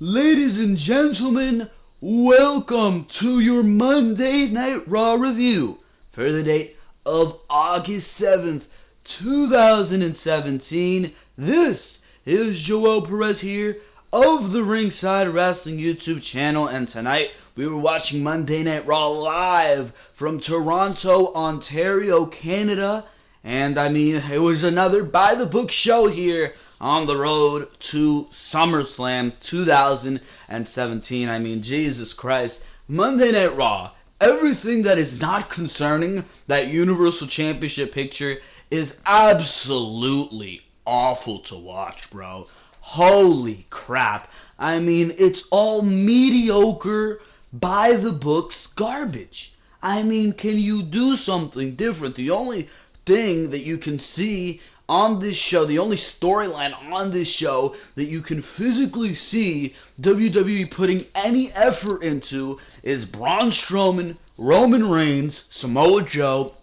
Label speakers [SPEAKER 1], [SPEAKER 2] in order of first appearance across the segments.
[SPEAKER 1] Ladies and gentlemen, welcome to your Monday Night Raw review for the date of August 7th, 2017. This is Joel Perez here of the Ringside Wrestling YouTube channel, and tonight we were watching Monday Night Raw live from Toronto, Ontario, Canada. And I mean, it was another by-the-book show here on the road to SummerSlam 2017. I mean, Jesus Christ. Monday Night Raw, everything that is not concerning that Universal Championship picture is absolutely awful to watch, bro. Holy crap. I mean, it's all mediocre, by-the-books garbage. I mean, can you do something different? The only thing that you can see on this show, the only storyline on this show that you can physically see WWE putting any effort into is Braun Strowman, Roman Reigns, Samoa Joe,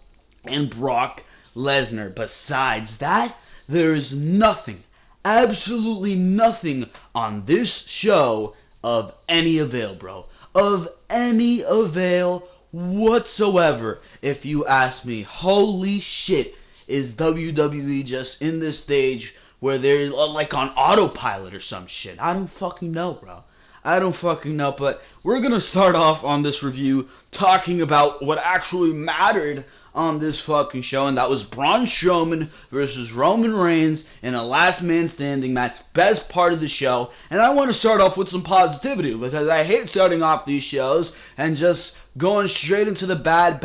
[SPEAKER 1] and Brock Lesnar. Besides that, there is nothing, absolutely nothing on this show of any avail, bro. Of any avail whatsoever, if you ask me. Holy shit. Is WWE just in this stage where they're like on autopilot or some shit? I don't fucking know, bro. I don't fucking know, but we're gonna start off on this review talking about what actually mattered on this fucking show, and that was Braun Strowman versus Roman Reigns in a last man standing match, best part of the show. And I want to start off with some positivity, because I hate starting off these shows and just going straight into the bad,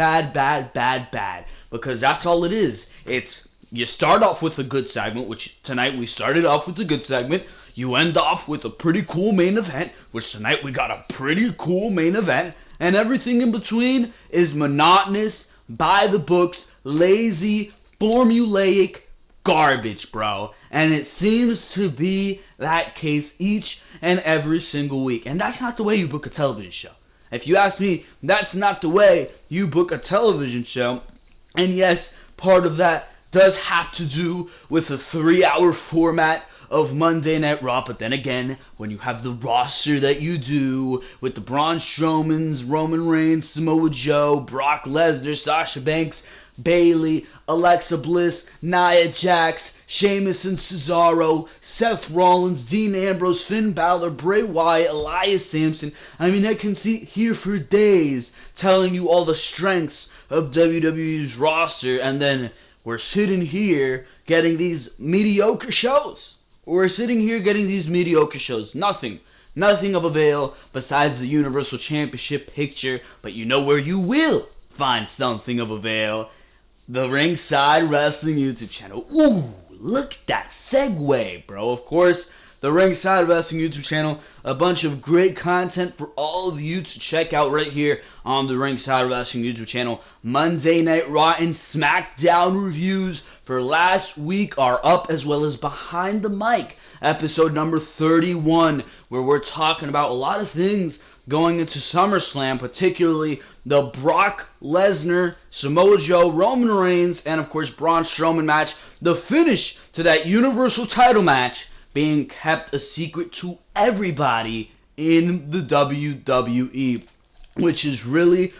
[SPEAKER 1] because that's all it is. It's, you start off with a good segment, which tonight we started off with a good segment. You end off with a pretty cool main event, which tonight we got a pretty cool main event. And everything in between is monotonous, by the books, lazy, formulaic garbage, bro. And it seems to be that case each and every single week. And that's not the way you book a television show. If you ask me, that's not the way you book a television show. And yes, part of that does have to do with the 3-hour format of Monday Night Raw, but then again, when you have the roster that you do, with the Braun Strowmans, Roman Reigns, Samoa Joe, Brock Lesnar, Sasha Banks, Bayley, Alexa Bliss, Nia Jax, Sheamus and Cesaro, Seth Rollins, Dean Ambrose, Finn Balor, Bray Wyatt, Elias Sampson. I mean, I can sit here for days telling you all the strengths of WWE's roster, and then we're sitting here getting these mediocre shows. Nothing of avail besides the Universal Championship picture. But you know where you will find something of avail? The Ringside Wrestling YouTube channel. Ooh, look at that segue, bro. Of course, the Ringside Wrestling YouTube channel, a bunch of great content for all of you to check out right here on the Ringside Wrestling YouTube channel. Monday Night Raw and Smackdown reviews for last week are up, as well as Behind the Mic, episode number 31, where we're talking about a lot of things going into SummerSlam, particularly the Brock Lesnar, Samoa Joe, Roman Reigns, and of course Braun Strowman match, the finish to that Universal title match being kept a secret to everybody in the WWE, which is really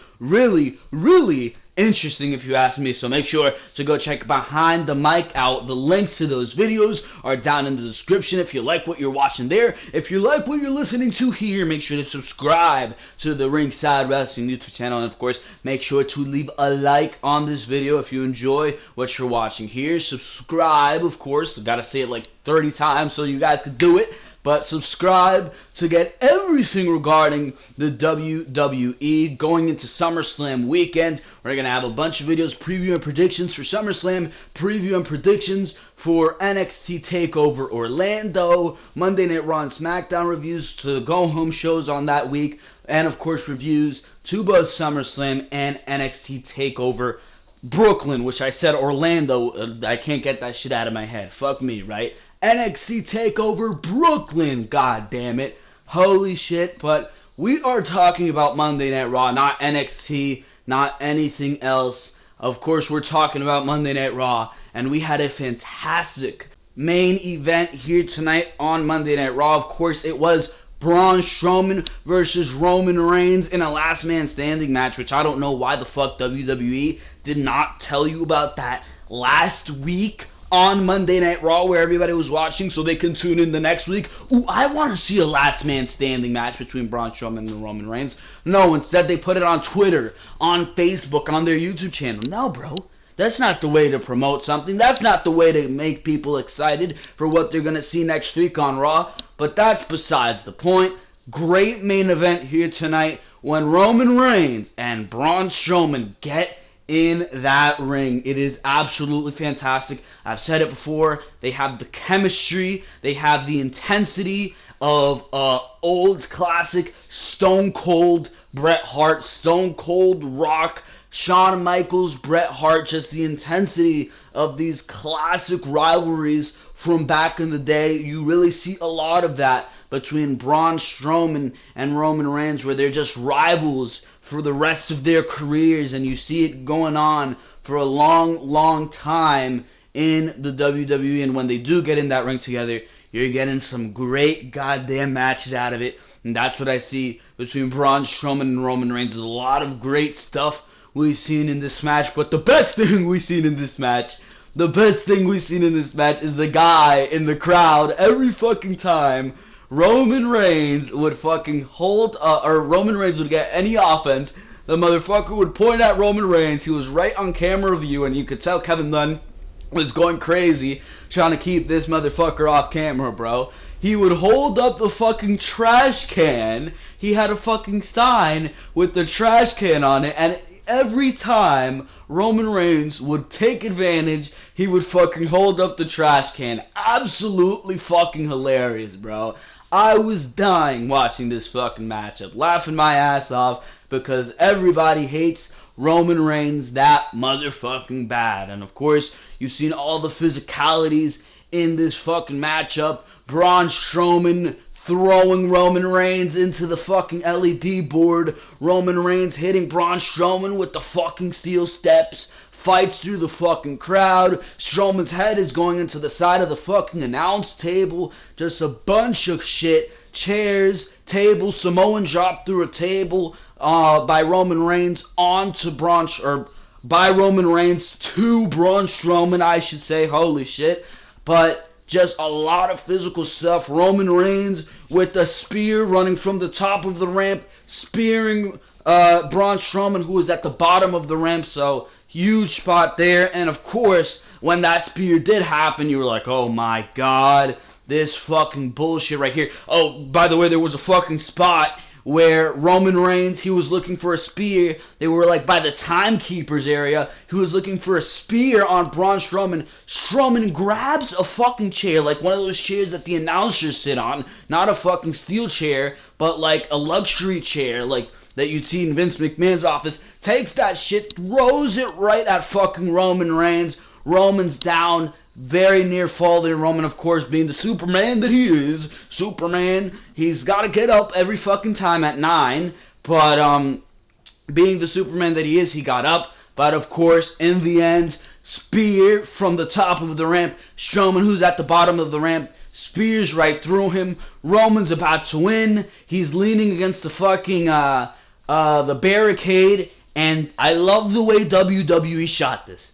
[SPEAKER 1] interesting if you ask me. So make sure to go check Behind the Mic out. The links to those videos are down in the description if you like what you're watching there. If you like what you're listening to here, make sure to subscribe to the Ringside Wrestling YouTube channel. And of course, make sure to leave a like on this video if you enjoy what you're watching here. Subscribe, of course. I gotta say it like 30 times so you guys can do it. But subscribe to get everything regarding the WWE going into SummerSlam weekend. We're going to have a bunch of videos previewing predictions for SummerSlam, previewing predictions for NXT TakeOver Orlando, Monday Night Raw and Smackdown reviews to the go-home shows on that week, and of course reviews to both SummerSlam and NXT TakeOver Brooklyn, which I said Orlando. I can't get that shit out of my head. Fuck me, right? NXT TakeOver Brooklyn, god damn it. Holy shit, but we are talking about Monday Night Raw, not NXT, not anything else. Of course, we're talking about Monday Night Raw, and we had a fantastic main event here tonight on Monday Night Raw. Of course, it was Braun Strowman versus Roman Reigns in a last man standing match, which I don't know why the fuck WWE did not tell you about that last week on Monday Night Raw, where everybody was watching, so they can tune in the next week. Ooh, I want to see a last man standing match between Braun Strowman and Roman Reigns. No, instead they put it on Twitter, on Facebook, on their YouTube channel. No, bro. That's not the way to promote something. That's not the way to make people excited for what they're going to see next week on Raw. But that's besides the point. Great main event here tonight when Roman Reigns and Braun Strowman get in that ring. It is absolutely fantastic. I've said it before. They have the chemistry. They have the intensity of old classic Stone Cold Bret Hart, Stone Cold Rock, Shawn Michaels, Bret Hart, just the intensity of these classic rivalries from back in the day. You really see a lot of that between Braun Strowman and Roman Reigns, where they're just rivals for the rest of their careers, and you see it going on for a long, long time in the WWE. And when they do get in that ring together, you're getting some great goddamn matches out of it. And that's what I see between Braun Strowman and Roman Reigns. There's a lot of great stuff we've seen in this match, but the best thing we've seen in this match, is the guy in the crowd every fucking time Roman Reigns would fucking Roman Reigns would get any offense. The motherfucker would point at Roman Reigns. He was right on camera view, and you could tell Kevin Dunn was going crazy trying to keep this motherfucker off camera, bro. He would hold up the fucking trash can. He had a fucking sign with the trash can on it, and every time Roman Reigns would take advantage, he would fucking hold up the trash can. Absolutely fucking hilarious, bro. I was dying watching this fucking matchup, laughing my ass off, because everybody hates Roman Reigns that motherfucking bad. And of course, you've seen all the physicalities in this fucking matchup. Braun Strowman throwing Roman Reigns into the fucking LED board. Roman Reigns hitting Braun Strowman with the fucking steel steps. Fights through the fucking crowd. Strowman's head is going into the side of the fucking announce table. Just a bunch of shit. Chairs, tables, Samoan drop through a table by Roman Reigns onto by Roman Reigns to Braun Strowman, I should say. Holy shit. But just a lot of physical stuff. Roman Reigns with the spear running from the top of the ramp, spearing Braun Strowman, who was at the bottom of the ramp. So huge spot there. And of course, when that spear did happen, you were like, oh my god, this fucking bullshit right here. Oh, by the way, there was a fucking spot where Roman Reigns, he was looking for a spear. They were like by the timekeepers area. He was looking for a spear on Braun Strowman. Strowman grabs a fucking chair, like one of those chairs that the announcers sit on. Not a fucking steel chair, but like a luxury chair, like that you'd see in Vince McMahon's office. Takes that shit, throws it right at fucking Roman Reigns. Roman's down. Very near fall there. Roman, of course, being the Superman that he is. Superman, he's got to get up every fucking time at 9. But, being the Superman that he is, he got up. But, of course, in the end, spear from the top of the ramp. Strowman, who's at the bottom of the ramp, spears right through him. Roman's about to win. He's leaning against the fucking, the barricade. And I love the way WWE shot this.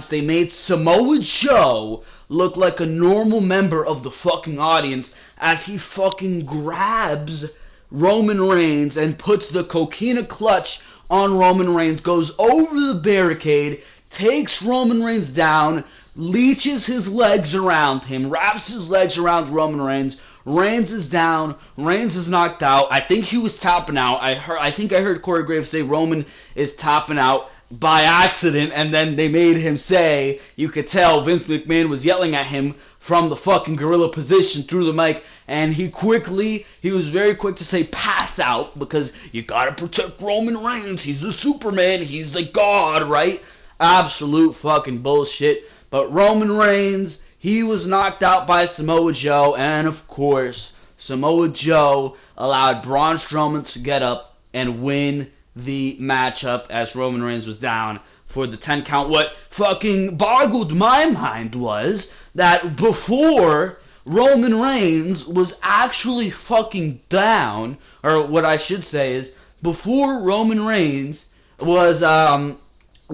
[SPEAKER 1] They made Samoa Joe look like a normal member of the fucking audience as he fucking grabs Roman Reigns and puts the coquina clutch on Roman Reigns, goes over the barricade, takes Roman Reigns down, leeches his legs around him, wraps his legs around Roman Reigns. Reigns is down. Reigns is knocked out. I think he was tapping out. I think I heard Corey Graves say Roman is tapping out by accident, and then they made him say, you could tell Vince McMahon was yelling at him from the fucking gorilla position through the mic, and he was very quick to say pass out, because you gotta protect Roman Reigns. He's the Superman. He's the god, right? Absolute fucking bullshit. But Roman Reigns, he was knocked out by Samoa Joe, and of course, Samoa Joe allowed Braun Strowman to get up and win the matchup as Roman Reigns was down for the 10 count. What fucking boggled my mind was that before Roman Reigns was actually fucking down, or what I should say is, before Roman Reigns was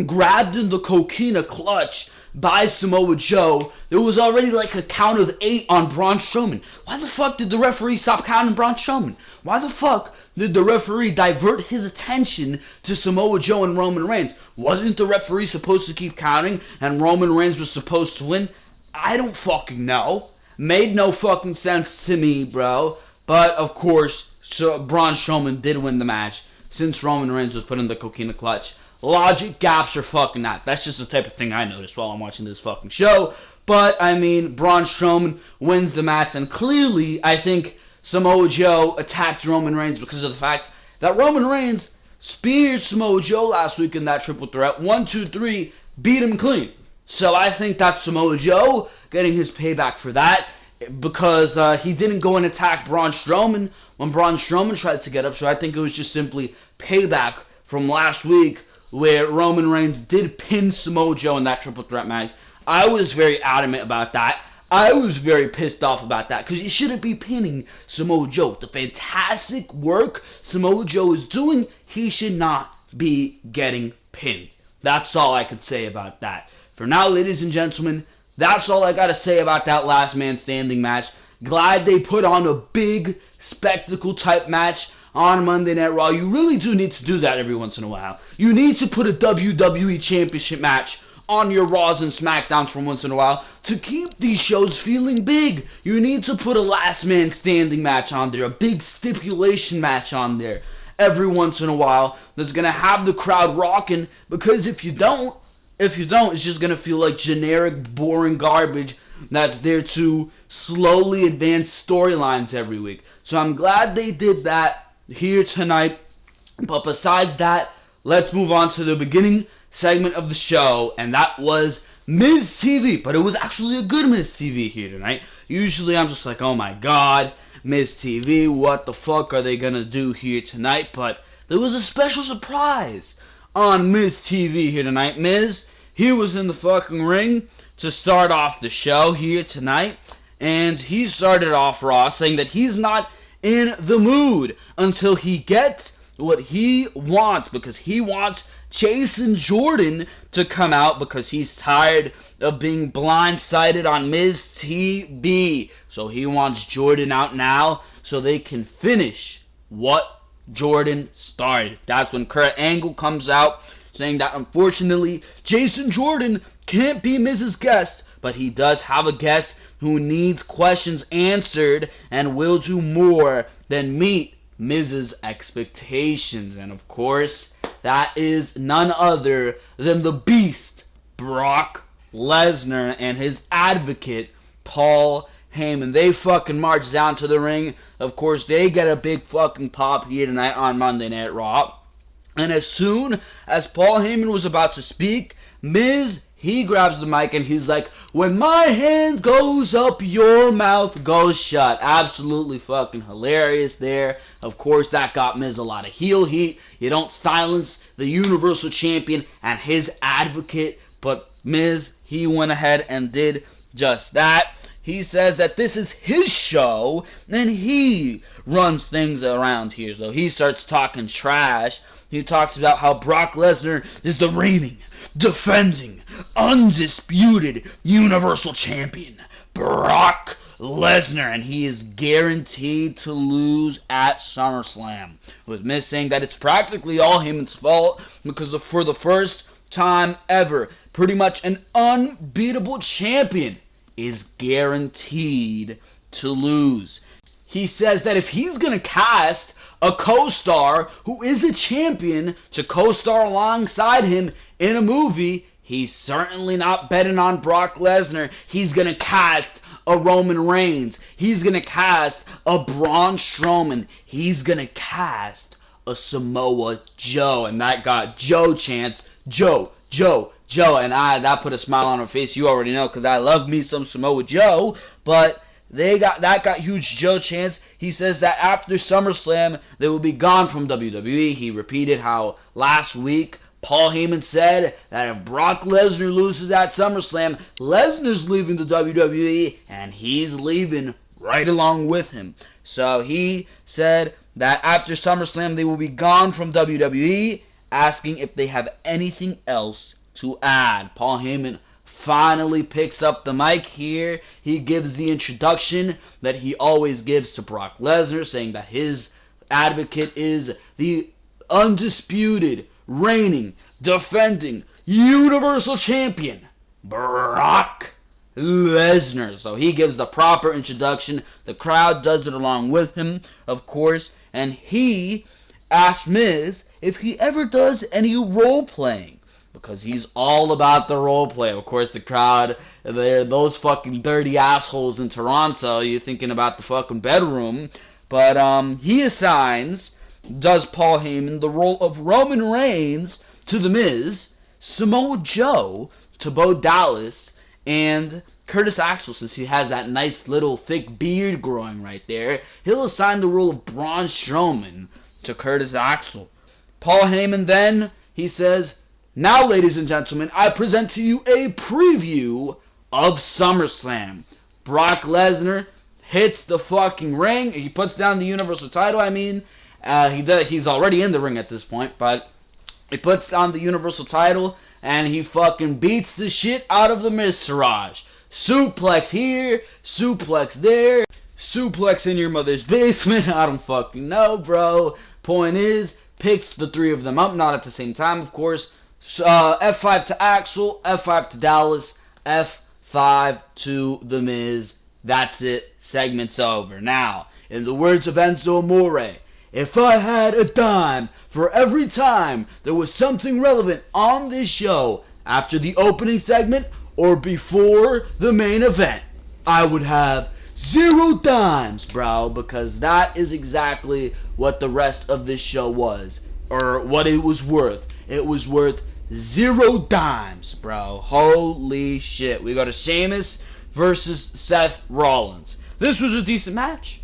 [SPEAKER 1] grabbed in the coquina clutch by Samoa Joe, there was already like a count of 8 on Braun Strowman. Why the fuck did the referee stop counting Braun Strowman? Why the fuck did the referee divert his attention to Samoa Joe and Roman Reigns? Wasn't the referee supposed to keep counting and Roman Reigns was supposed to win? I don't fucking know. Made no fucking sense to me, bro. But, of course, Braun Strowman did win the match since Roman Reigns was put in the coquina clutch. Logic gaps are fucking not. That's just the type of thing I noticed while I'm watching this fucking show. But, I mean, Braun Strowman wins the match, and clearly, I think Samoa Joe attacked Roman Reigns because of the fact that Roman Reigns speared Samoa Joe last week in that triple threat. 1, 2, 3, beat him clean. So I think that's Samoa Joe getting his payback for that because he didn't go and attack Braun Strowman when Braun Strowman tried to get up. So I think it was just simply payback from last week where Roman Reigns did pin Samoa Joe in that triple threat match. I was very adamant about that. I was very pissed off about that because you shouldn't be pinning Samoa Joe. The fantastic work Samoa Joe is doing, he should not be getting pinned. That's all I could say about that. For now, ladies and gentlemen, that's all I got to say about that last man standing match. Glad they put on a big spectacle type match on Monday Night Raw. You really do need to do that every once in a while. You need to put a WWE Championship match on your Raws and Smackdowns from once in a while to keep these shows feeling big. You need to put a last man standing match on there, a big stipulation match on there every once in a while that's going to have the crowd rocking, because if you don't, it's just going to feel like generic, boring garbage that's there to slowly advance storylines every week. So I'm glad they did that here tonight. But besides that, let's move on to the beginning segment of the show, and that was Miz TV. But it was actually a good Miz TV here tonight. Usually I'm just like, oh my god, Miz TV, what the fuck are they gonna do here tonight? But there was a special surprise on Miz TV here tonight. Miz, he was in the fucking ring to start off the show here tonight, and he started off Raw saying that he's not in the mood until he gets what he wants, because he wants Jason Jordan to come out because he's tired of being blindsided on Miz TV. So he wants Jordan out now so they can finish what Jordan started. That's when Kurt Angle comes out saying that unfortunately Jason Jordan can't be Miz's guest, but he does have a guest who needs questions answered and will do more than meet Miz's expectations. And of course, that is none other than the Beast, Brock Lesnar, and his advocate, Paul Heyman. They fucking march down to the ring. Of course, they get a big fucking pop here tonight on Monday Night Raw. And as soon as Paul Heyman was about to speak, Miz, he grabs the mic and he's like, when my hand goes up, your mouth goes shut. Absolutely fucking hilarious there. Of course, that got Miz a lot of heel heat. You don't silence the Universal Champion and his advocate. But Miz, he went ahead and did just that. He says that this is his show and he runs things around here. So he starts talking trash. He talks about how Brock Lesnar is the reigning, defending, undisputed Universal Champion, Brock Lesnar, and he is guaranteed to lose at SummerSlam. With Miz saying that it's practically all Heyman's fault because for the first time ever, pretty much an unbeatable champion is guaranteed to lose. He says that if he's going to cast a co-star who is a champion to co-star alongside him in a movie, he's certainly not betting on Brock Lesnar. He's going to cast a Roman Reigns. He's going to cast a Braun Strowman. He's going to cast a Samoa Joe. And that got Joe chants. Joe. And that put a smile on her face. You already know, because I love me some Samoa Joe. But that got huge Joe chants. He says that after SummerSlam, they will be gone from WWE. He repeated how last week Paul Heyman said that if Brock Lesnar loses at SummerSlam, Lesnar's leaving the WWE, and he's leaving right along with him. So he said that after SummerSlam, they will be gone from WWE, asking if they have anything else to add. Paul Heyman finally picks up the mic here. He gives the introduction that he always gives to Brock Lesnar, saying that his advocate is the undisputed, reigning, defending, Universal Champion, Brock Lesnar. So he gives the proper introduction. The crowd does it along with him, of course, and he asks Miz if he ever does any role-playing, because he's all about the role-play. Of course, the crowd, they're those fucking dirty assholes in Toronto. You're thinking about the fucking bedroom. But he does Paul Heyman, the role of Roman Reigns to The Miz, Samoa Joe to Bo Dallas, and Curtis Axel, since he has that nice little thick beard growing right there. He'll assign the role of Braun Strowman to Curtis Axel. Paul Heyman then, he says, "Now, ladies and gentlemen, I present to you a preview of SummerSlam." Brock Lesnar hits the fucking ring. He puts down the Universal title. He's already in the ring at this point, but he puts down the Universal title, and he fucking beats the shit out of the Miztourage. Suplex here, suplex there, suplex in your mother's basement. I don't fucking know, bro. Point is, picks the three of them up, not at the same time, of course. F5 to Axel, F5 to Dallas, F5 to The Miz. That's it. Segment's over. Now, in the words of Enzo Amore, if I had a dime for every time there was something relevant on this show after the opening segment or before the main event, I would have 0 dimes, bro, because that is exactly what the rest of this show was, or what it was worth. It was worth 0 dimes, bro. Holy shit. We go to Sheamus versus Seth Rollins. This was a decent match.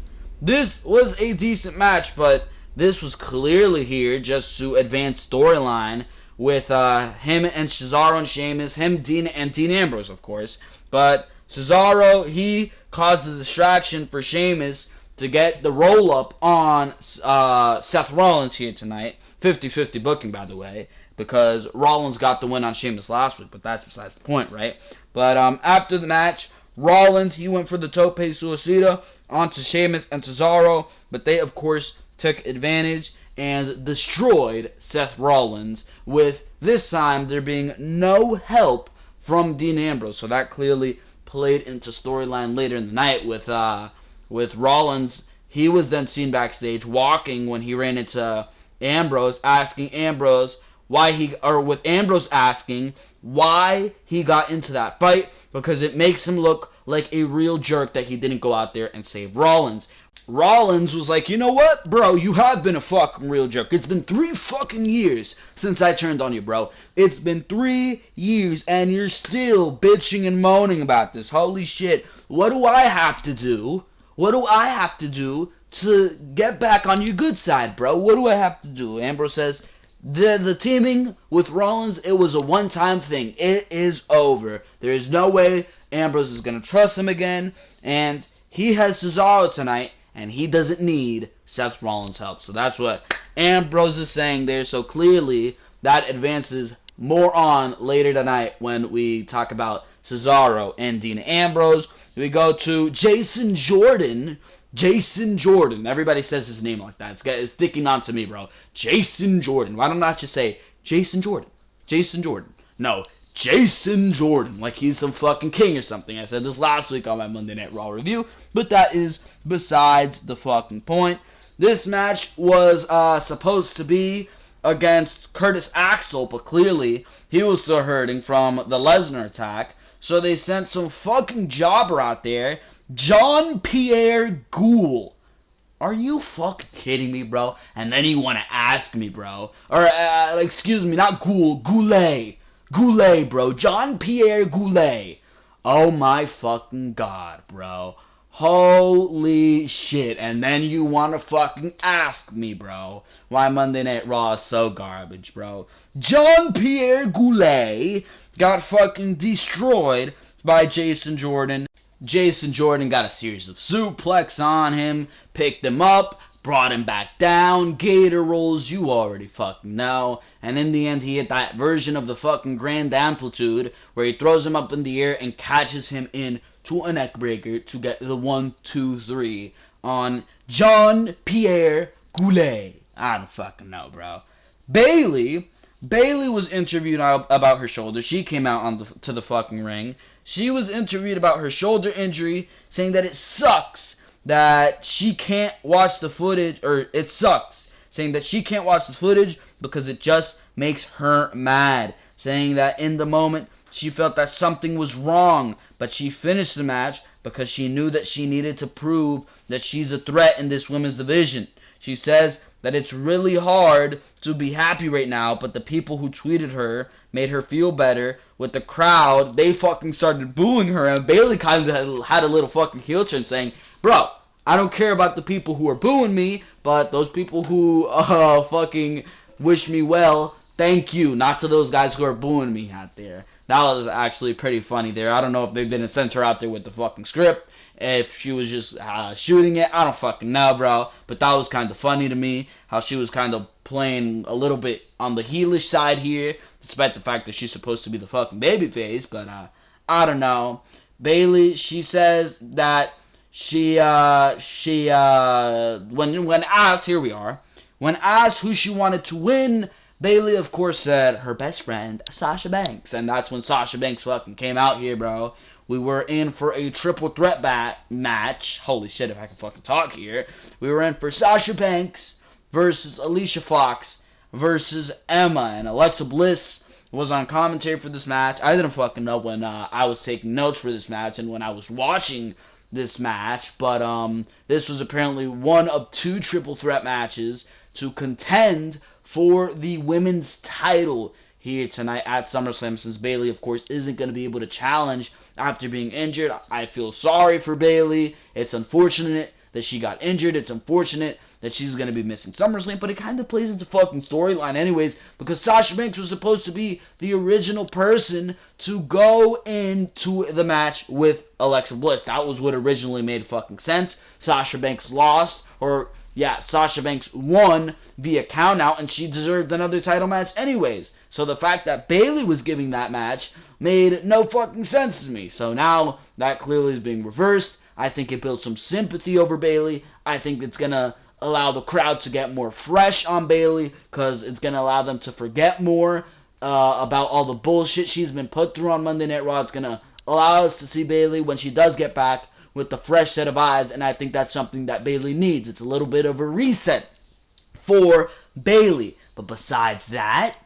[SPEAKER 1] But this was clearly here just to advance storyline with him and Cesaro and Sheamus, Dean Ambrose, of course. But Cesaro, he caused the distraction for Sheamus to get the roll-up on Seth Rollins here tonight. 50-50 booking, by the way, because Rollins got the win on Sheamus last week, but that's besides the point, right? But after the match, Rollins, he went for the tope suicida onto Sheamus and Cesaro, but they, of course, took advantage and destroyed Seth Rollins, with this time there being no help from Dean Ambrose. So that clearly played into storyline later in the night with Rollins. He was then seen backstage walking when he ran into Ambrose, asking Ambrose with Ambrose asking why he got into that fight, because it makes him look like a real jerk that he didn't go out there and save Rollins. Rollins was like, you know what, bro, you have been a fucking real jerk. It's been 3 fucking years since I turned on you, bro. It's been 3 years and you're still bitching and moaning about this. Holy shit. What do I have to do? What do I have to do to get back on your good side, bro? What do I have to do? Ambrose says, the teaming with Rollins, it was a one-time thing. It is over. There is no way Ambrose is going to trust him again, and he has Cesaro tonight, and he doesn't need Seth Rollins' help. So that's what Ambrose is saying there. So clearly, that advances more on later tonight when we talk about Cesaro and Dean Ambrose. We go to Jason Jordan. Everybody says his name like that. It's sticking on to me, bro. Jason Jordan. Why don't I just say Jason Jordan? No, Jason Jordan. Like he's some fucking king or something. I said this last week on my Monday Night Raw review. But that is besides the fucking point. This match was supposed to be against Curtis Axel, but clearly he was still hurting from the Lesnar attack. So they sent some fucking jobber out there, Jean-Pierre Ghoul. Are you fucking kidding me, bro? And then you want to ask me, bro. Or, excuse me, not Ghoul, Goulet. Goulet, bro. Jean-Pierre Goulet. Oh my fucking god, bro. Holy shit. And then you want to fucking ask me, bro, why Monday Night Raw is so garbage, bro. Jean-Pierre Goulet got fucking destroyed by Jason Jordan. Jason Jordan got a series of suplex on him, picked him up, brought him back down, gator rolls, you already fucking know. And in the end, he hit that version of the fucking grand amplitude where he throws him up in the air and catches him in to a neckbreaker to get the 1, 2, 3 on Jean-Pierre Goulet. I don't fucking know, bro. Bayley was interviewed about her shoulder. She came out to the fucking ring. She was interviewed about her shoulder injury, saying that it sucks that she can't watch the footage, or it sucks, saying that she can't watch the footage because it just makes her mad, saying that in the moment she felt that something was wrong, but she finished the match because she knew that she needed to prove that she's a threat in this women's division. She says that it's really hard to be happy right now, but the people who tweeted her made her feel better. With the crowd, they fucking started booing her, and Bayley kind of had a little fucking heel turn saying, bro, I don't care about the people who are booing me, but those people who fucking wish me well, thank you. Not to those guys who are booing me out there. That was actually pretty funny there. I don't know if they didn't send her out there with the fucking script, if she was just shooting it. I don't fucking know, bro. But that was kind of funny to me, how she was kind of playing a little bit on the heelish side here, despite the fact that she's supposed to be the fucking babyface. But I don't know. Bayley, she says that when asked, here we are, when asked who she wanted to win, Bayley, of course, said her best friend, Sasha Banks. And that's when Sasha Banks fucking came out here, bro. We were in for a triple threat match. Holy shit, if I can fucking talk here. We were in for Sasha Banks versus Alicia Fox versus Emma. And Alexa Bliss was on commentary for this match. I didn't fucking know when I was taking notes for this match and when I was watching this match. But this was apparently one of 2 triple threat matches to contend for the women's title here tonight at SummerSlam, since Bayley, of course, isn't going to be able to challenge after being injured. I feel sorry for Bayley. It's unfortunate that she got injured. It's unfortunate that she's going to be missing SummerSlam, but it kind of plays into fucking storyline anyways, because Sasha Banks was supposed to be the original person to go into the match with Alexa Bliss. That was what originally made fucking sense. Sasha Banks lost, or yeah, Sasha Banks won via countout, and she deserved another title match anyways. So the fact that Bayley was giving that match made no fucking sense to me. So now that clearly is being reversed. I think it builds some sympathy over Bayley. I think it's going to allow the crowd to get more fresh on Bayley, because it's going to allow them to forget more about all the bullshit she's been put through on Monday Night Raw. It's going to allow us to see Bayley when she does get back with the fresh set of eyes, and I think that's something that Bayley needs. It's a little bit of a reset for Bayley. But besides that,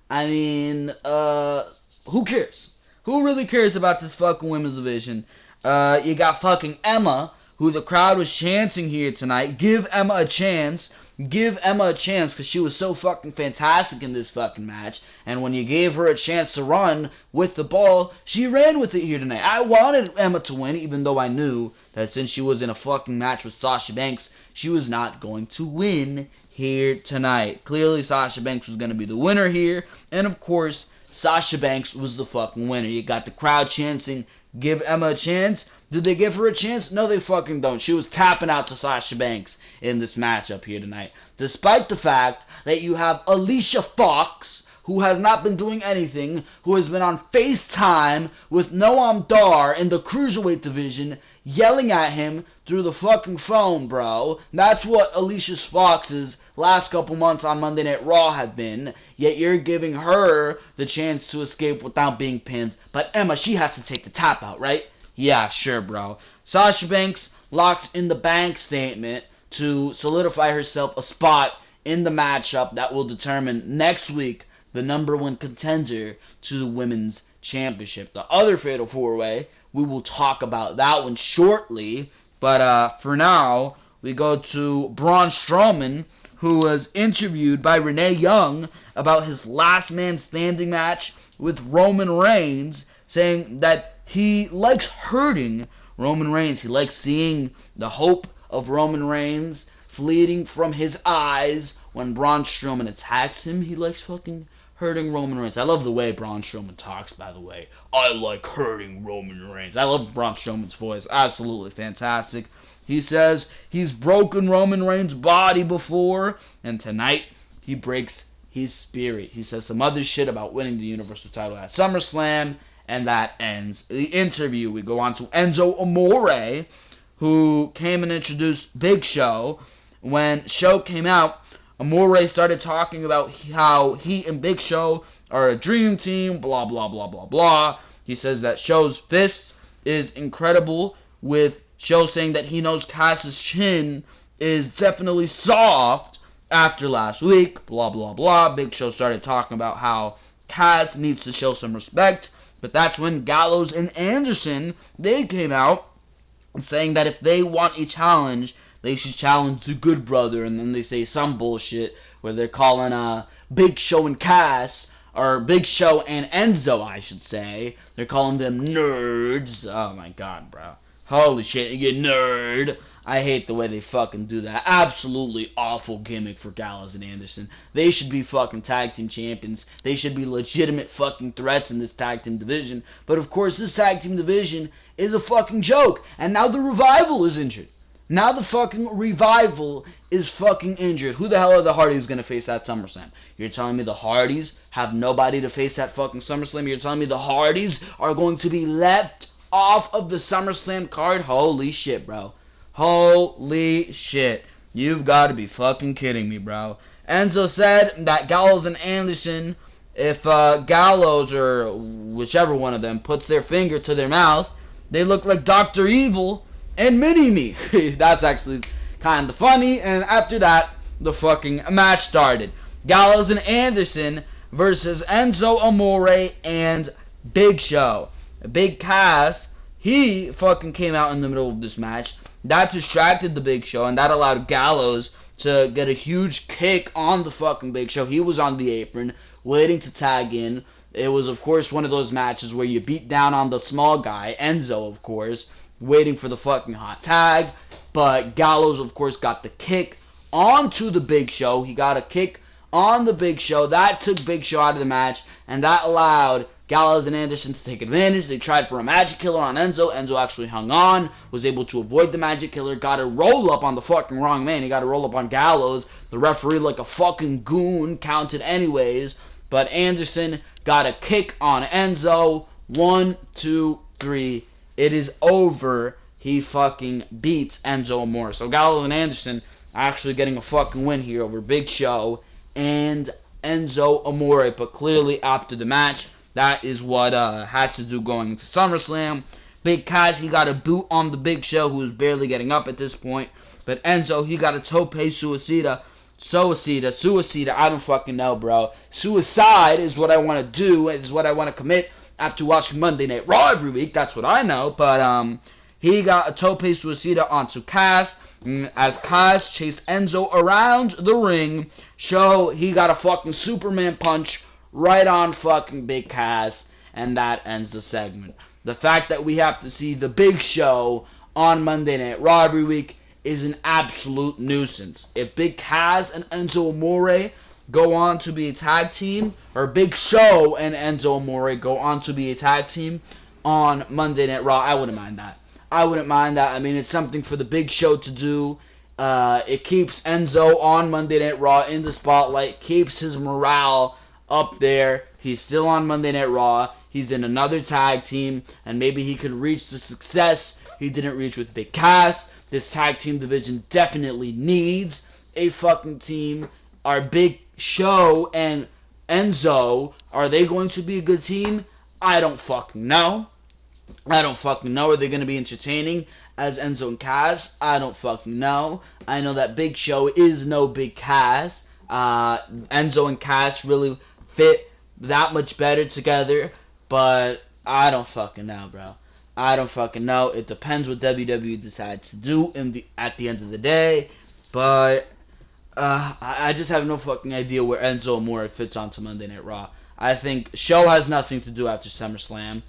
[SPEAKER 1] I mean, who cares? Who really cares about this fucking women's division? You got fucking Emma, who the crowd was chanting here tonight. Give Emma a chance. Give Emma a chance, because she was so fucking fantastic in this fucking match. And when you gave her a chance to run with the ball, she ran with it here tonight. I wanted Emma to win, even though I knew that since she was in a fucking match with Sasha Banks, she was not going to win here tonight. Clearly, Sasha Banks was going to be the winner here. And of course, Sasha Banks was the fucking winner. You got the crowd chanting, give Emma a chance. Did they give her a chance? No, they fucking don't. She was tapping out to Sasha Banks in this matchup here tonight. Despite the fact that you have Alicia Fox, who has not been doing anything, who has been on FaceTime with Noam Dar in the Cruiserweight division, yelling at him through the fucking phone, bro. That's what Alicia Fox's last couple months on Monday Night Raw have been, yet you're giving her the chance to escape without being pinned. But Emma, she has to take the tap out, right? Yeah, sure, bro. Sasha Banks locks in the bank statement to solidify herself a spot in the matchup that will determine next week the number 1 contender to the Women's Championship. The other Fatal 4-Way, we will talk about that one shortly. But for now, we go to Braun Strowman, who was interviewed by Renee Young about his last man standing match with Roman Reigns, saying that he likes hurting Roman Reigns. He likes seeing the hope of Roman Reigns fleeting from his eyes when Braun Strowman attacks him. He likes fucking hurting Roman Reigns. I love the way Braun Strowman talks, by the way. I like hurting Roman Reigns. I love Braun Strowman's voice. Absolutely fantastic. He says he's broken Roman Reigns' body before, and tonight he breaks his spirit. He says some other shit about winning the Universal title at SummerSlam, and that ends the interview. We go on to Enzo Amore, who came and introduced Big Show. When Show came out, Amore started talking about how he and Big Show are a dream team, blah, blah, blah, blah, blah. He says that Show's fist is incredible, with Show saying that he knows Cass's chin is definitely soft after last week, blah, blah, blah. Big Show started talking about how Cass needs to show some respect, but that's when Gallows and Anderson, they came out saying that if they want a challenge, they should challenge the Good Brother, and then they say some bullshit where they're calling Big Show and Cass, or Big Show and Enzo, I should say. They're calling them nerds. Oh my god, bro. Holy shit, you nerd. I hate the way they fucking do that. Absolutely awful gimmick for Gallows and Anderson. They should be fucking tag team champions. They should be legitimate fucking threats in this tag team division. But of course, this tag team division is a fucking joke. And now the Revival is injured. Now the fucking Revival is fucking injured. Who the hell are the Hardys going to face at SummerSlam? You're telling me the Hardys have nobody to face at fucking SummerSlam? You're telling me the Hardys are going to be left off of the SummerSlam card? Holy shit, bro. Holy shit. You've got to be fucking kidding me, bro. Enzo said that Gallows and Anderson, if Gallows or whichever one of them puts their finger to their mouth, they look like Dr. Evil and Mini-Me. That's actually kind of funny. And after that, the fucking match started. Gallows and Anderson versus Enzo Amore and Big Show. Big Cass, he fucking came out in the middle of this match. That distracted the Big Show, and that allowed Gallows to get a huge kick on the fucking Big Show. He was on the apron, waiting to tag in. It was, of course, one of those matches where you beat down on the small guy, Enzo, of course, waiting for the fucking hot tag. But Gallows, of course, got the kick onto the Big Show. He got a kick on the Big Show. That took Big Show out of the match, and that allowed Gallows and Anderson to take advantage. They tried for a Magic Killer on Enzo. Enzo actually hung on, was able to avoid the Magic Killer, got a roll up on the fucking wrong man. He got a roll up on Gallows. The referee, like a fucking goon, counted anyways. But Anderson got a kick on Enzo. 1, 2, 3. It is over. He fucking beats Enzo Amore. So Gallows and Anderson actually getting a fucking win here over Big Show and Enzo Amore. But clearly after the match, that is what has to do going into SummerSlam. Big Cass, he got a boot on the Big Show, who was barely getting up at this point. But Enzo, he got a tope suicida. Suicida, I don't fucking know, bro. Suicide is what I want to do, is what I want to commit after watching Monday Night Raw every week. That's what I know. But he got a tope suicida onto Cass. As Cass chased Enzo around the ring. Show, he got a fucking Superman punch right on fucking Big Cass, and that ends the segment. The fact that we have to see the Big Show on Monday Night Raw every week is an absolute nuisance. If Big Cass and Enzo Amore go on to be a tag team, or Big Show and Enzo Amore go on to be a tag team on Monday Night Raw, I wouldn't mind that. I wouldn't mind that. I mean, it's something for the Big Show to do. It keeps Enzo on Monday Night Raw in the spotlight, keeps his morale up there. He's still on Monday Night Raw. He's in another tag team, and maybe he could reach the success he didn't reach with Big Cass. This tag team division definitely needs a fucking team. Are Big Show and Enzo, are they going to be a good team? I don't fucking know. Are they going to be entertaining as Enzo and Cass? I don't fucking know. I know that Big Show is no Big Cass. Enzo and Cass really fit that much better together, but I don't fucking know, bro. I don't fucking know. It depends what WWE decides to do at the end of the day, but I just have no fucking idea where Enzo Amore fits onto Monday Night Raw. I think Show has nothing to do after SummerSlam.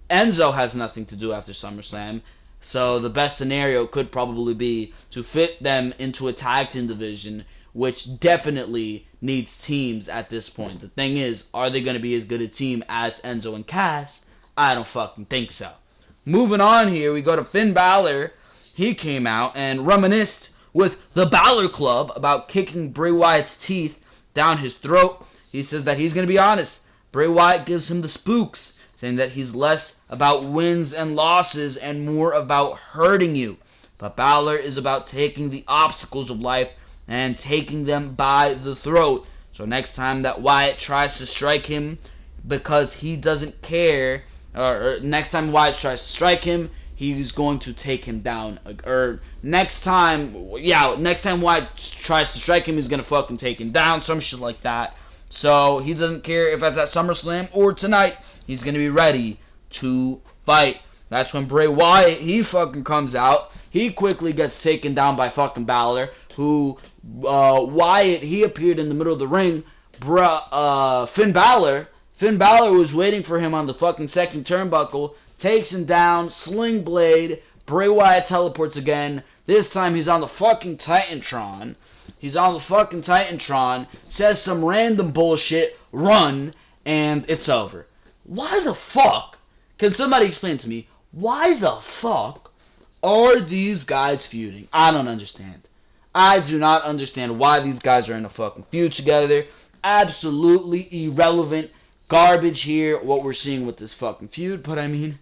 [SPEAKER 1] Enzo has nothing to do after SummerSlam. So the best scenario could probably be to fit them into a tag team division, which definitely needs teams at this point. The thing is, are they going to be as good a team as Enzo and Cass? I don't fucking think so. Moving on here, we go to Finn Balor. He came out and reminisced with the Balor Club about kicking Bray Wyatt's teeth down his throat. He says that he's going to be honest. Bray Wyatt gives him the spooks, saying that he's less about wins and losses and more about hurting you. But Balor is about taking the obstacles of life and taking them by the throat. So next time that Wyatt tries to strike him because he doesn't care, or next time Wyatt tries to strike him, he's going to take him down. Or next time Wyatt tries to strike him, he's going to fucking take him down. Some shit like that. So he doesn't care if that's at SummerSlam or tonight. He's going to be ready to fight. That's when Bray Wyatt, he fucking comes out. He quickly gets taken down by fucking Balor, who, Wyatt, he appeared in the middle of the ring. Finn Balor was waiting for him on the fucking second turnbuckle, takes him down, sling blade. Bray Wyatt teleports again. This time he's on the fucking Titantron. Says some random bullshit, run, and it's over. Why the fuck? Can somebody explain to me, why the fuck are these guys feuding? I don't understand. I do not understand why these guys are in a fucking feud together. Absolutely irrelevant garbage here, what we're seeing with this fucking feud. But I mean,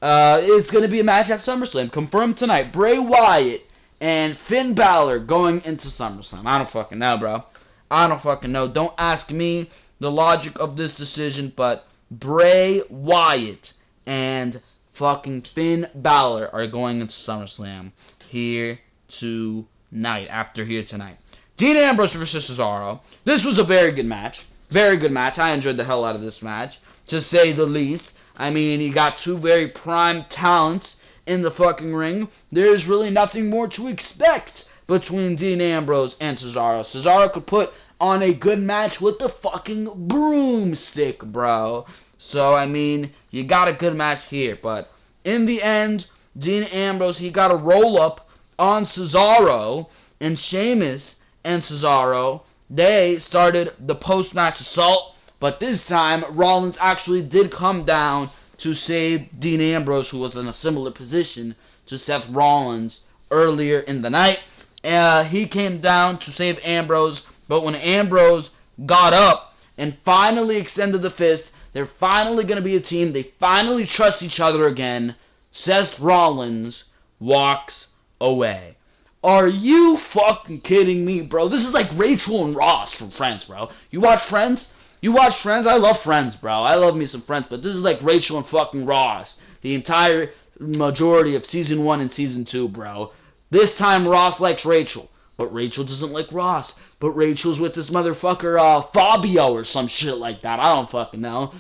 [SPEAKER 1] it's going to be a match at SummerSlam. Confirmed tonight. Bray Wyatt and Finn Balor going into SummerSlam. I don't fucking know, bro. I don't fucking know. Don't ask me the logic of this decision, but Bray Wyatt and fucking Finn Balor are going into SummerSlam here tonight. Dean Ambrose versus Cesaro. This was a very good match. Very good match. I enjoyed the hell out of this match, to say the least. I mean, you got two very prime talents in the fucking ring. There's really nothing more to expect between Dean Ambrose and Cesaro. Cesaro could put on a good match with the fucking broomstick, bro. So, I mean, you got a good match here. But in the end, Dean Ambrose, he got a roll-up on Cesaro, and Sheamus and Cesaro, they started the post-match assault. But this time, Rollins actually did come down to save Dean Ambrose, who was in a similar position to Seth Rollins earlier in the night. He came down to save Ambrose, but when Ambrose got up and finally extended the fist, they're finally going to be a team. They finally trust each other again. Seth Rollins walks away. Are you fucking kidding me, bro? This is like Rachel and Ross from Friends, bro. You watch Friends? I love Friends, bro. I love me some Friends, but this is like Rachel and fucking Ross. The entire majority of Season 1 and Season 2, bro. This time Ross likes Rachel, but Rachel doesn't like Ross. But Rachel's with this motherfucker, Fabio or some shit like that. I don't fucking know.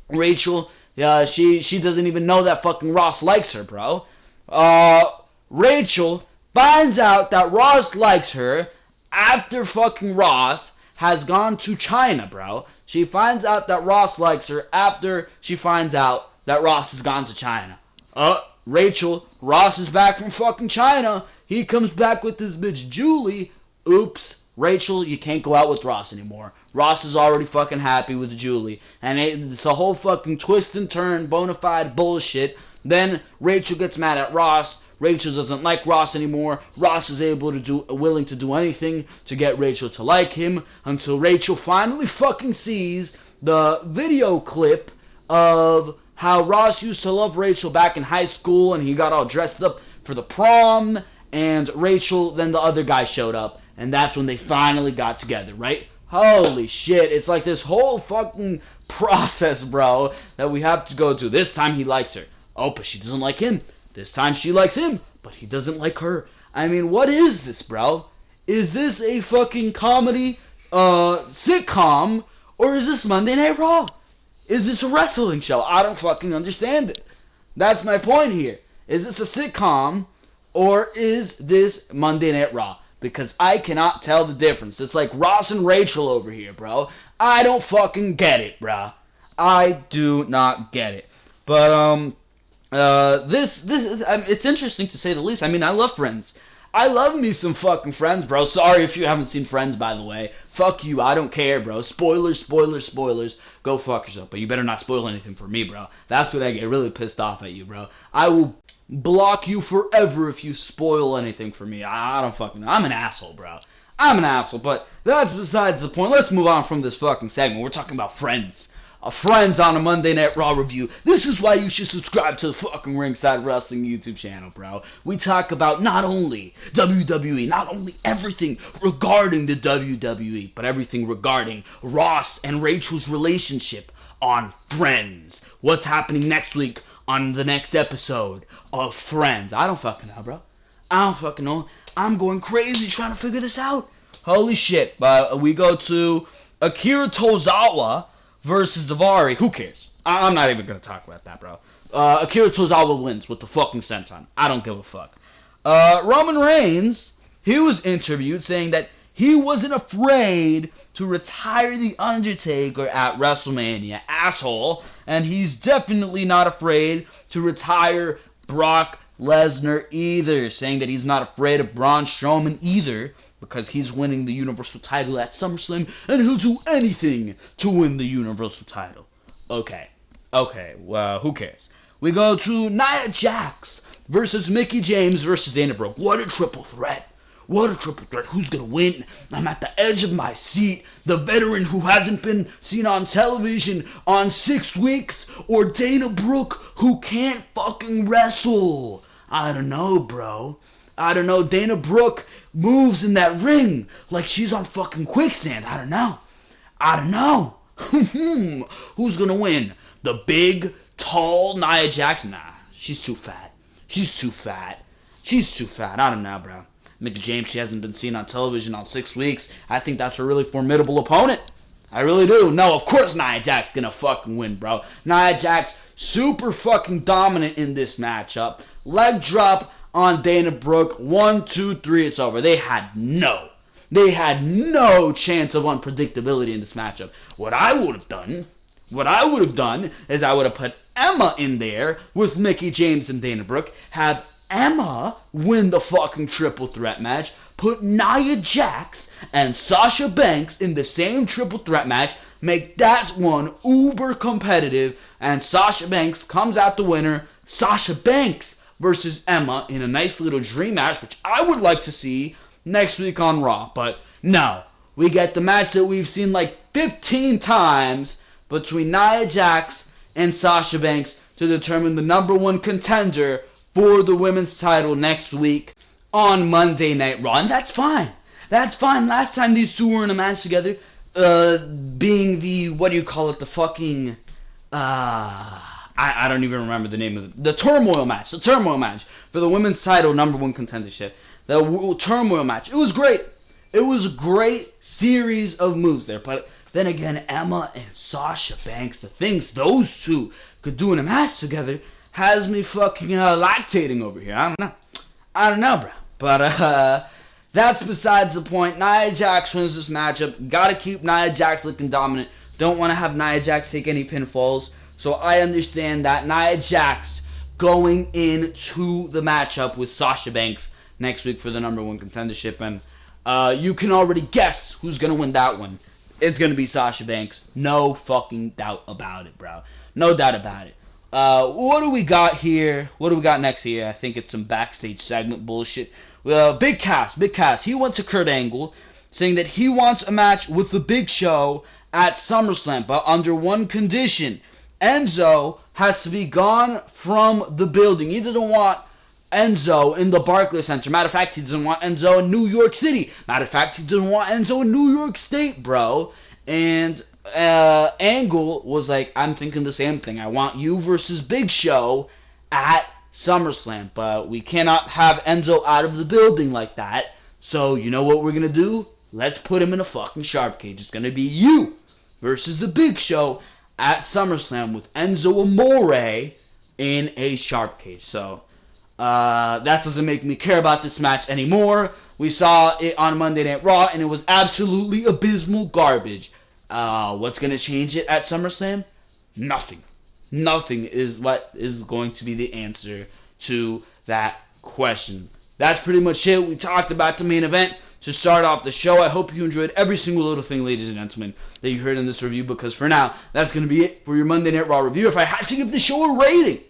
[SPEAKER 1] Rachel, she doesn't even know that fucking Ross likes her, bro. Rachel finds out that Ross likes her after fucking Ross has gone to China, bro. She finds out that Ross likes her after she finds out that Ross has gone to China. Rachel, Ross is back from fucking China. He comes back with this bitch Julie. Oops. Rachel, you can't go out with Ross anymore. Ross is already fucking happy with Julie. And it's a whole fucking twist and turn, bona fide bullshit. Then Rachel gets mad at Ross. Rachel doesn't like Ross anymore. Ross is willing to do anything to get Rachel to like him, until Rachel finally fucking sees the video clip of how Ross used to love Rachel back in high school, and he got all dressed up for the prom, and Rachel, then the other guy showed up, and that's when they finally got together, right? Holy shit, it's like this whole fucking process, bro, that we have to go to. This time he likes her. Oh, but she doesn't like him. This time she likes him, but he doesn't like her. I mean, what is this, bro? Is this a fucking comedy, sitcom, or is this Monday Night Raw? Is this a wrestling show? I don't fucking understand it. That's my point here. Is this a sitcom, or is this Monday Night Raw? Because I cannot tell the difference. It's like Ross and Rachel over here, bro. I don't fucking get it, bro. I do not get it. But, It's interesting to say the least. I mean, I love Friends. I love me some fucking Friends, bro. Sorry if you haven't seen Friends, by the way. Fuck you, I don't care, bro. Spoilers, spoilers, spoilers. Go fuck yourself, but you better not spoil anything for me, bro. That's what I get really pissed off at you, bro. I will block you forever if you spoil anything for me. I don't fucking know. I'm an asshole, bro. I'm an asshole, but that's besides the point. Let's move on from this fucking segment. We're talking about Friends. Friends on a Monday Night Raw review. This is why you should subscribe to the fucking Ringside Wrestling YouTube channel, bro. We talk about not only WWE, not only everything regarding the WWE, but everything regarding Ross and Rachel's relationship on Friends. What's happening next week on the next episode of Friends? I don't fucking know, bro. I don't fucking know. I'm going crazy trying to figure this out. Holy shit. We go to Akira Tozawa versus Daivari. Who cares? I'm not even going to talk about that, bro. Akira Tozawa wins with the fucking senton. I don't give a fuck. Roman Reigns, he was interviewed saying that he wasn't afraid to retire The Undertaker at WrestleMania. Asshole. And he's definitely not afraid to retire Brock Lesnar either, saying that he's not afraid of Braun Strowman either, because he's winning the Universal title at SummerSlam, and he'll do anything to win the Universal title. Okay, well, who cares? We go to Nia Jax versus Mickie James versus Dana Brooke. What a triple threat. What a triple threat. Who's going to win? I'm at the edge of my seat. The veteran who hasn't been seen on television on 6 weeks, or Dana Brooke who can't fucking wrestle. I don't know, bro. I don't know. Dana Brooke moves in that ring like she's on fucking quicksand. I don't know. Who's gonna win? The big, tall Nia Jax? Nah, she's too fat. I don't know, bro. Mickie James, she hasn't been seen on television on 6 weeks. I think that's a really formidable opponent. I really do. No, of course Nia Jax gonna fucking win, bro. Nia Jax, super fucking dominant in this matchup. Leg drop on Dana Brooke. 1, 2, 3, it's over. They had no chance of unpredictability in this matchup. What I would have done is I would have put Emma in there with Mickie James and Dana Brooke, have Emma win the fucking triple threat match, put Nia Jax and Sasha Banks in the same triple threat match, make that one uber competitive, and Sasha Banks comes out the winner. Sasha Banks versus Emma in a nice little dream match, which I would like to see next week on Raw. But no, we get the match that we've seen like 15 times between Nia Jax and Sasha Banks to determine the number one contender for the women's title next week on Monday Night Raw. And that's fine. Last time these two were in a match together, being the, the fucking, I don't even remember the name of it. The turmoil match for the women's title number one contendership. The turmoil match. It was great. It was a great series of moves there. But then again, Emma and Sasha Banks, the things those two could do in a match together, has me fucking lactating over here. I don't know, bro. But that's besides the point. Nia Jax wins this matchup. Gotta keep Nia Jax looking dominant. Don't want to have Nia Jax take any pinfalls. So I understand that. Nia Jax going into the matchup with Sasha Banks next week for the number one contendership. And you can already guess who's going to win that one. It's going to be Sasha Banks. No fucking doubt about it, bro. No doubt about it. What do we got here? What do we got next here? I think it's some backstage segment bullshit. Big Cass. He went to Kurt Angle saying that he wants a match with the Big Show at SummerSlam, but under one condition. Enzo has to be gone from the building. He doesn't want Enzo in the Barclays Center. Matter of fact, he doesn't want Enzo in New York City. Matter of fact, he doesn't want Enzo in New York State, bro. And Angle was like, I'm thinking the same thing. I want you versus Big Show at SummerSlam. But we cannot have Enzo out of the building like that. So, you know what we're going to do? Let's put him in a fucking sharp cage. It's going to be you versus the Big Show at SummerSlam with Enzo Amore in a sharp cage. So, that doesn't make me care about this match anymore. We saw it on Monday Night Raw, and it was absolutely abysmal garbage. What's going to change it at SummerSlam? Nothing. Nothing is what is going to be the answer to that question. That's pretty much it. We talked about the main event to start off the show. I hope you enjoyed every single little thing, ladies and gentlemen, that you heard in this review, because for now, that's going to be it for your Monday Night Raw review. If I had to give this show a rating,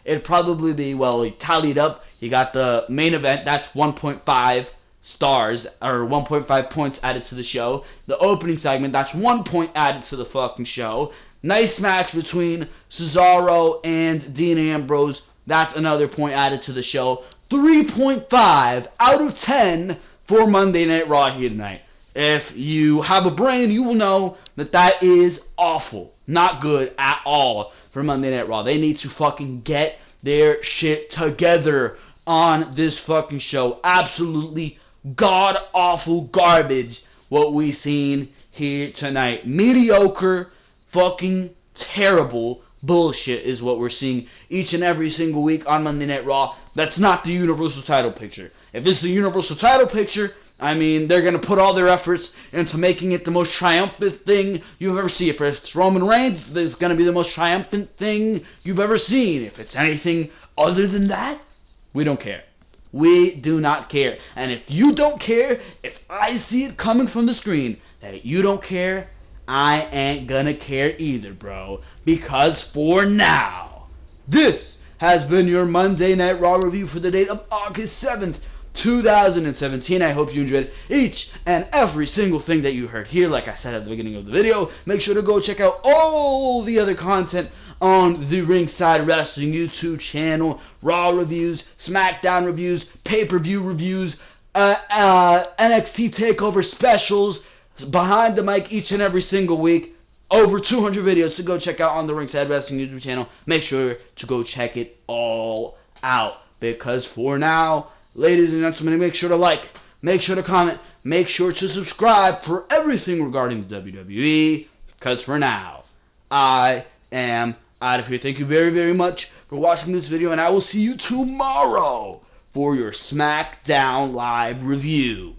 [SPEAKER 1] it'd probably be, well, he tallied up. You got the main event, that's 1.5 stars, or 1.5 points added to the show. The opening segment, that's 1 point added to the fucking show. Nice match between Cesaro and Dean Ambrose, that's another point added to the show. 3.5 out of 10 for Monday Night Raw here tonight. If you have a brain, you will know that that is awful. Not good at all for Monday Night Raw. They need to fucking get their shit together on this fucking show. Absolutely god-awful garbage what we seen here tonight. Mediocre, fucking terrible bullshit is what we're seeing each and every single week on Monday Night Raw. That's not the Universal title picture. If it's the Universal title picture, I mean, they're going to put all their efforts into making it the most triumphant thing you've ever seen. If it's Roman Reigns, it's going to be the most triumphant thing you've ever seen. If it's anything other than that, we don't care. We do not care. And if you don't care, if I see it coming from the screen that you don't care, I ain't gonna care either, bro. Because for now, this has been your Monday Night Raw review for the date of August 7th, 2017. I hope you enjoyed each and every single thing that you heard here. Like I said at the beginning of the video, make sure to go check out all the other content on the Ringside Wrestling YouTube channel. Raw reviews, Smackdown reviews, pay-per-view reviews, NXT TakeOver specials, behind the mic each and every single week. Over 200 videos to go check out on the Ringside Wrestling YouTube channel. Make sure to go check it all out. Because for now, ladies and gentlemen, make sure to like, make sure to comment, make sure to subscribe for everything regarding the WWE. Because for now, I am out of here. Thank you very, very much for watching this video, and I will see you tomorrow for your SmackDown Live review.